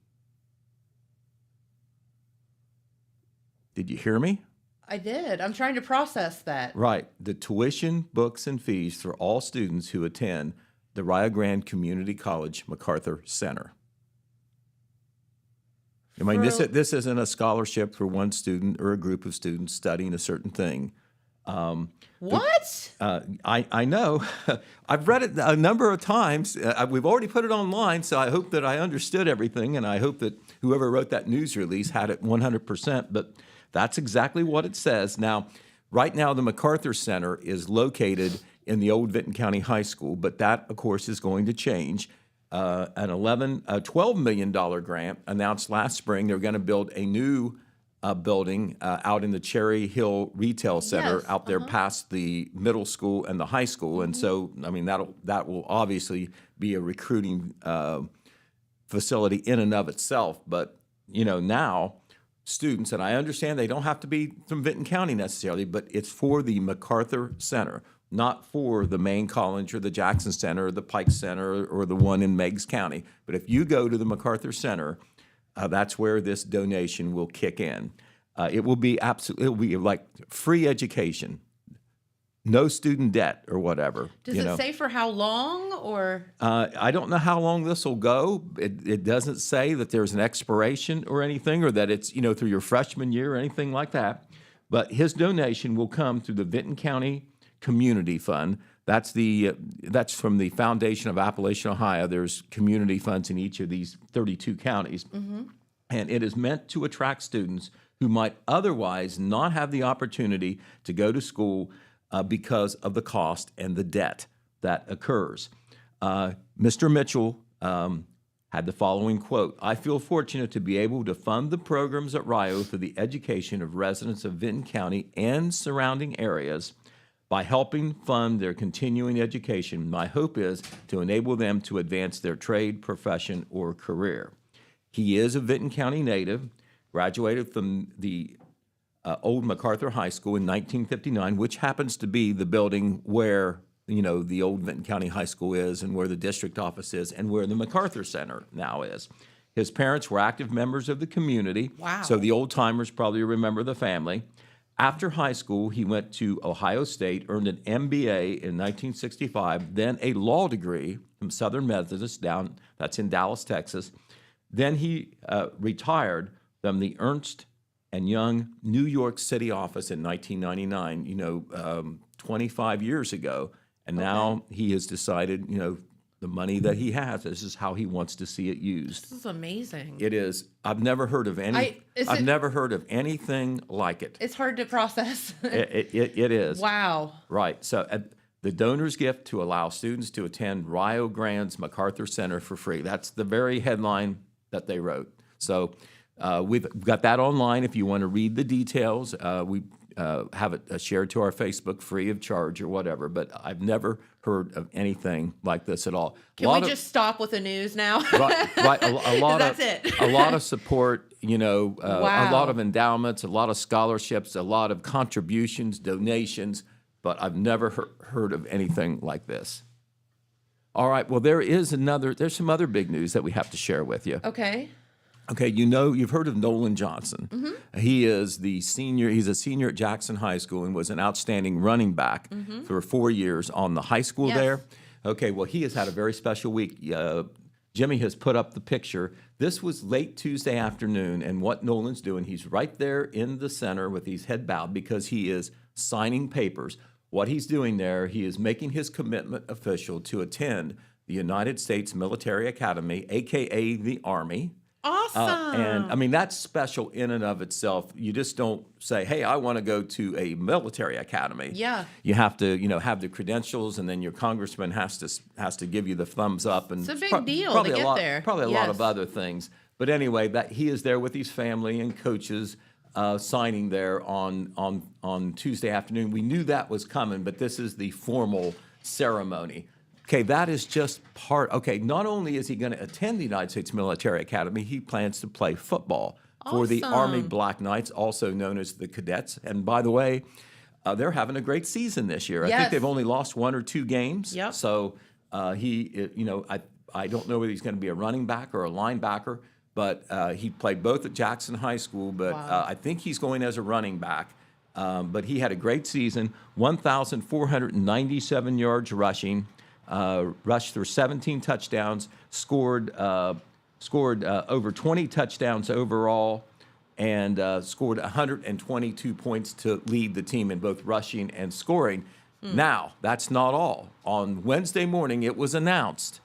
Did you hear me? I did. I'm trying to process that. Right. The tuition, books, and fees for all students who attend the Rio Grande Community College MacArthur Center. I mean, this isn't a scholarship for one student or a group of students studying a certain thing. What? I know. I've read it a number of times. We've already put it online, so I hope that I understood everything, and I hope that whoever wrote that news release had it 100%. But that's exactly what it says. Now, right now, the MacArthur Center is located in the old Vinton County High School, but that, of course, is going to change. An $12 million grant announced last spring. They're going to build a new building out in the Cherry Hill Retail Center Yes, out there past the middle school and the high school. And so, I mean, that will obviously be a recruiting facility in and of itself. But, you know, now students, and I understand they don't have to be from Vinton County necessarily, but it's for the MacArthur Center, not for the main college or the Jackson Center or the Pike Center or the one in Meigs County. But if you go to the MacArthur Center, that's where this donation will kick in. It will be like free education, no student debt or whatever. Does it say for how long or? I don't know how long this will go. It doesn't say that there's an expiration or anything, or that it's through your freshman year or anything like that. But his donation will come through the Vinton County Community Fund. That's from the Foundation of Appalachian Ohio. There's community funds in each of these 32 counties. Mm-hmm. And it is meant to attract students who might otherwise not have the opportunity to go to school because of the cost and the debt that occurs. Mr. Mitchell had the following quote: "I feel fortunate to be able to fund the programs at Rio for the education of residents of Vinton County and surrounding areas. By helping fund their continuing education, my hope is to enable them to advance their trade, profession, or career." He is a Vinton County native, graduated from the old MacArthur High School in 1959, which happens to be the building where the old Vinton County High School is, and where the district office is, and where the MacArthur Center now is. His parents were active members of the community, Wow. So the old timers probably remember the family. After high school, he went to Ohio State, earned an MBA in 1965, then a law degree from Southern Methodist that's in Dallas, Texas. Then he retired from the Ernst & Young New York City office in 1999, 25 years ago. And now he has decided, the money that he has, this is how he wants to see it used. This is amazing. It is. I've never heard of never heard of anything like it. It's hard to process. It is. Wow. Right. So the donor's gift to allow students to attend Rio Grande's MacArthur Center for free. That's the very headline that they wrote. So we've got that online if you want to read the details. We have it shared to our Facebook free of charge or whatever, but I've never heard of anything like this at all. Can we just stop with the news now? Right, a lot That's of it. a lot of support, a Wow. lot of endowments, a lot of scholarships, a lot of contributions, donations, but I've never heard of anything like this. All right. Well, there's some other big news that we have to share with you. Okay. Okay, you've heard of Nolan Johnson. He is the senior. He's a senior at Jackson High School and was an outstanding running back for 4 years on the high school Yes. there. Okay, well, he has had a very special week. Jimmy has put up the picture. This was late Tuesday afternoon, and what Nolan's doing, he's right there in the center with his head bowed because he is signing papers. What he's doing there, he is making his commitment official to attend the United States Military Academy, a.k.a. the Army. Awesome. And I mean, that's special in and of itself. You just don't say, hey, I want to go to a military academy. Yeah. You have to, have the credentials, and then your congressman has to give you the thumbs up. And It's a big deal to get there. Probably a lot of Yes. other things. But anyway, that he is there with his family and coaches signing there on Tuesday afternoon. We knew that was coming, but this is the formal ceremony. Okay, that is just part. Okay, not only is he going to attend the United States Military Academy, he plans to play football for the Army Awesome. Black Knights, also known as the Cadets. And by the way, they're having a great season this year. I think Yes. they've only lost 1 or 2 games. Yep. So I don't know whether he's going to be a running back or a linebacker, but he played both at Jackson High School. But I think he's going as a running back. But he had a great season, 1,497 yards rushing. Rushed for 17 touchdowns, scored over 20 touchdowns overall, and scored 122 points to lead the team in both rushing and scoring. Now, that's not all. On Wednesday morning, it was announced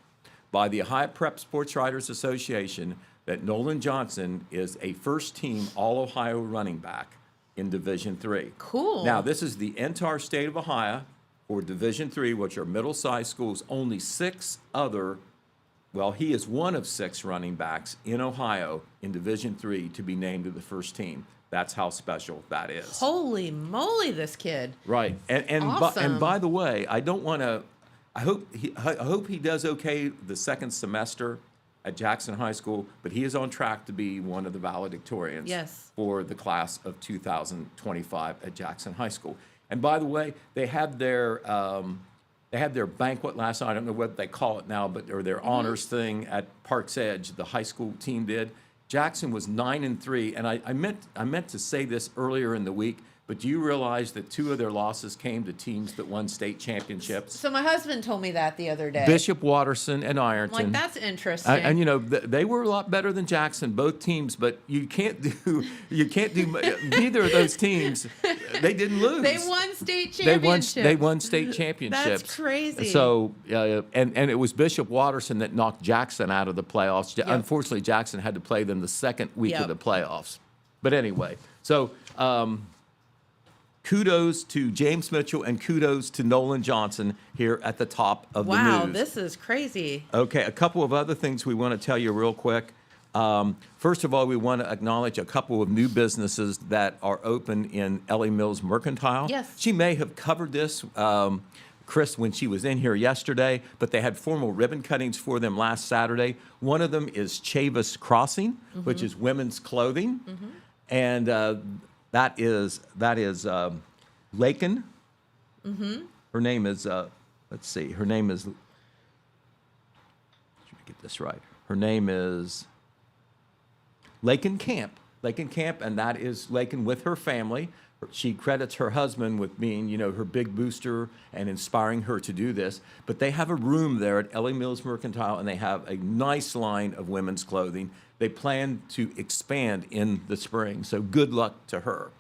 by the Ohio Prep Sports Writers Association that Nolan Johnson is a first-team All-Ohio running back in Division III. Cool. Now, this is the entire state of Ohio. For Division III, which are middle-sized schools, only 6 other, he is one of 6 running backs in Ohio in Division III to be named to the first team. That's how special that is. Holy moly, this kid. Right. And Awesome. by the way, I don't want to. I hope he does okay the second semester at Jackson High School, but he is on track to be one of the valedictorians Yes. for the class of 2025 at Jackson High School. And by the way, they had their banquet last night. I don't know what they call it now, or their honors thing at Park's Edge. The high school team did. Jackson was 9-3, and I meant to say this earlier in the week. But do you realize that 2 of their losses came to teams that won state championships? So my husband told me that the other day. Bishop Watterson and I'm Ironton. like, that's interesting. And they were a lot better than Jackson, both teams. But you can't do neither of those teams. They didn't lose. They won state championships. They won state championships. That's crazy. So and it was Bishop Watterson that knocked Jackson out of the playoffs. Unfortunately, Jackson had to play them the second week of the playoffs. But anyway, so. Kudos to James Mitchell and kudos to Nolan Johnson here at the top of the news. Wow, this is crazy. Okay, a couple of other things we want to tell you real quick. First of all, we want to acknowledge a couple of new businesses that are open in Ellie Mills Mercantile. Yes. She may have covered this, Chris, when she was in here yesterday, but they had formal ribbon cuttings for them last Saturday. One of them is Chavis Crossing, which is women's clothing. And that is Lakin. Her name is, let's see, her name is, let me get this right. Her name is Lakin Camp. Lakin Camp, and that is Lakin with her family. She credits her husband with being, her big booster and inspiring her to do this. But they have a room there at Ellie Mills Mercantile, and they have a nice line of women's clothing. They plan to expand in the spring, so good luck to her.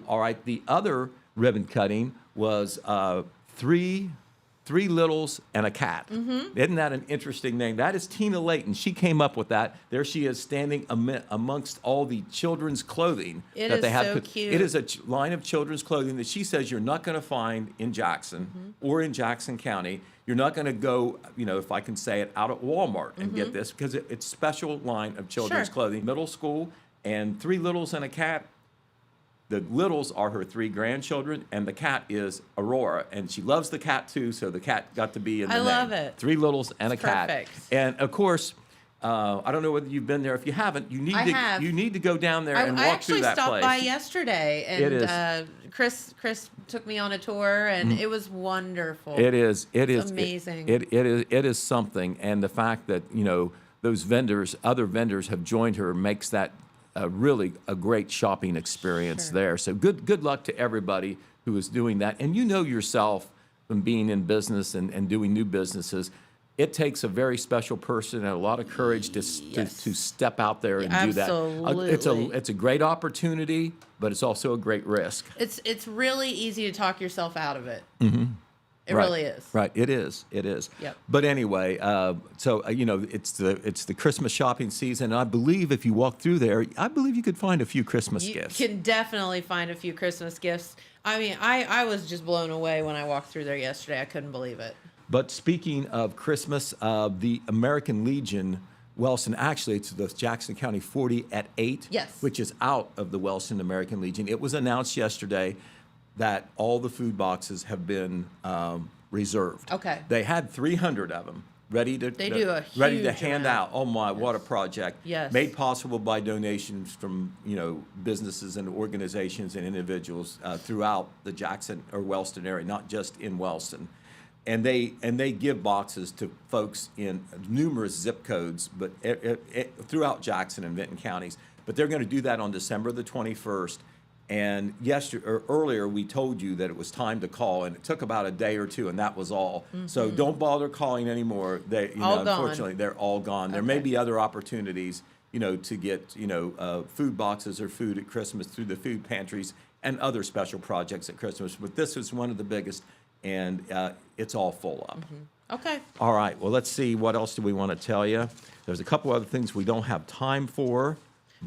All right, the other ribbon cutting was 3 littles and a cat. Isn't that an interesting name? That is Tina Layton. She came up with that. There she is standing amongst all the children's clothing that they have. So cute. It is a line of children's clothing that she says you're not going to find in Jackson or in Jackson County. You're not going to go, if I can say it, out at Walmart and get this because it's a special line of children's clothing. Middle school and 3 littles and a cat. The littles are her 3 grandchildren, and the cat is Aurora, and she loves the cat too. So the cat got to be in the name. I love it. 3 littles and a cat. Perfect. And of course, I don't know whether you've been there. If you haven't, you need I to have. you need to go down there and I walk through actually that stopped place. by yesterday, It is. and Chris took me on a tour, and it was wonderful. It is. It is amazing. It is something, and the fact that those other vendors have joined her makes that really a great shopping experience there. So good luck to everybody who is doing that. And yourself from being in business and doing new businesses. It takes a very special person and a lot of courage to step out there and do that. Absolutely. It's a great opportunity, but it's also a great risk. It's really easy to talk yourself out of it. It Right. really is. Right, it is. Yep. But anyway, it's the Christmas shopping season. And I believe if you walk through there, I believe you could find a few Christmas You gifts. can definitely find a few Christmas gifts. I mean, I was just blown away when I walked through there yesterday. I couldn't believe it. But speaking of Christmas, the American Legion, Wellston, actually it's the Jackson County 40 at 8, Yes. which is out of the Wellston American Legion. It was announced yesterday that all the food boxes have been reserved. Okay. They had 300 of them ready to They do a ready to huge hand amount. out. Oh my, what a project. Yes. Made possible by donations from, businesses and organizations and individuals throughout the Jackson or Wellston area, not just in Wellston. And they give boxes to folks in numerous zip codes, but throughout Jackson and Vinton counties. But they're going to do that on December the 21st. And earlier we told you that it was time to call, and it took about a day or two, and that was all. So don't bother calling anymore. They, All gone. unfortunately, they're all gone. There may be other opportunities, to get food boxes or food at Christmas through the food pantries and other special projects at Christmas. But this is one of the biggest, and it's all full up. Okay. All right. Well, let's see. What else do we want to tell you? There's a couple other things we don't have time for.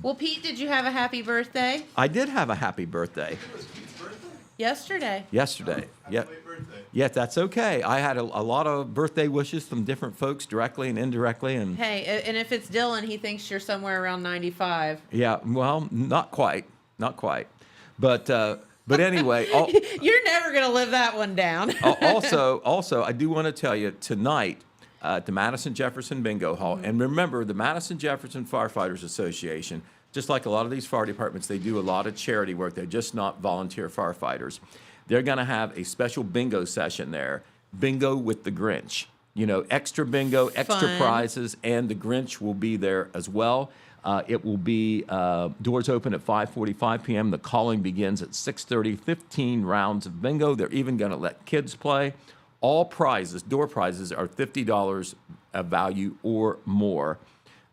Well, Pete, did you have a happy birthday I did have a happy birthday yesterday? yesterday. Yeah. Yeah, that's okay. I had a lot of birthday wishes from different folks, directly and indirectly, and Hey, and if it's Dylan, he thinks you're somewhere around 95. yeah, well, not quite, but anyway. You're never going to live that one down. Also, I do want to tell you tonight at the Madison Jefferson Bingo Hall, and remember, the Madison Jefferson Firefighters Association, just like a lot of these fire departments, they do a lot of charity work. They're just not volunteer firefighters. They're going to have a special bingo session there, bingo with the Grinch. Extra bingo, extra Fun. prizes, and the Grinch will be there as well. It will be doors open at 5:45 p.m. The calling begins at 6:30. 15 rounds of bingo. They're even going to let kids play. All prizes, door prizes, are $50 of value or more.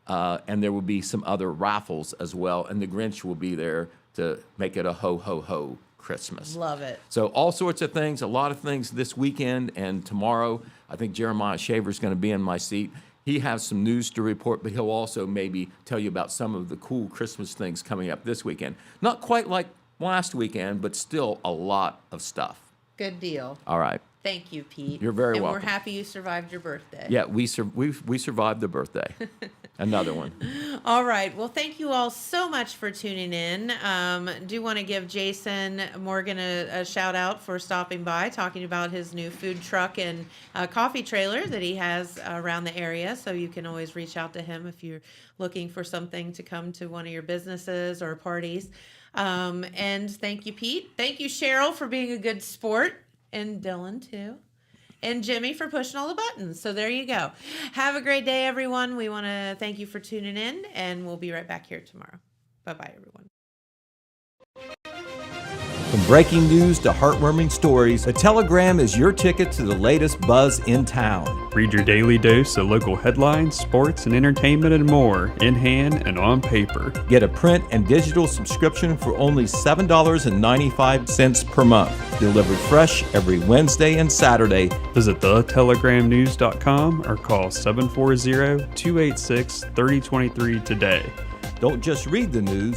And there will be some other raffles as well. And the Grinch will be there to make it a ho, ho, ho Christmas. Love it. So all sorts of things, a lot of things this weekend and tomorrow. I think Jeremiah Shaver's going to be in my seat. He has some news to report, but he'll also maybe tell you about some of the cool Christmas things coming up this weekend. Not quite like last weekend, but still a lot of stuff. Good deal. All right. Thank you, Pete. You're very and welcome. we're happy you survived your birthday. Yeah, we survived the birthday. Another one. All right. Well, thank you all so much for tuning in. Do want to give Jason Morgan a shout out for stopping by, talking about his new food truck and coffee trailer that he has around the area. So you can always reach out to him if you're looking for something to come to one of your businesses or parties. And thank you, Pete. Thank you, Cheryl, for being a good sport. And Dylan, too. And Jimmy for pushing all the buttons. So there you go. Have a great day, everyone. We want to thank you for tuning in, and we'll be right back here tomorrow. Bye-bye, everyone. From breaking news to heartwarming stories, the Telegram is your ticket to the latest buzz in town. Read your daily dose of local headlines, sports, and entertainment and more in hand and on paper. Get a print and digital subscription for only $7.95 per month. Delivered fresh every Wednesday and Saturday. Visit thetelegramnews.com or call 740-286-3023 today. Don't just read the news.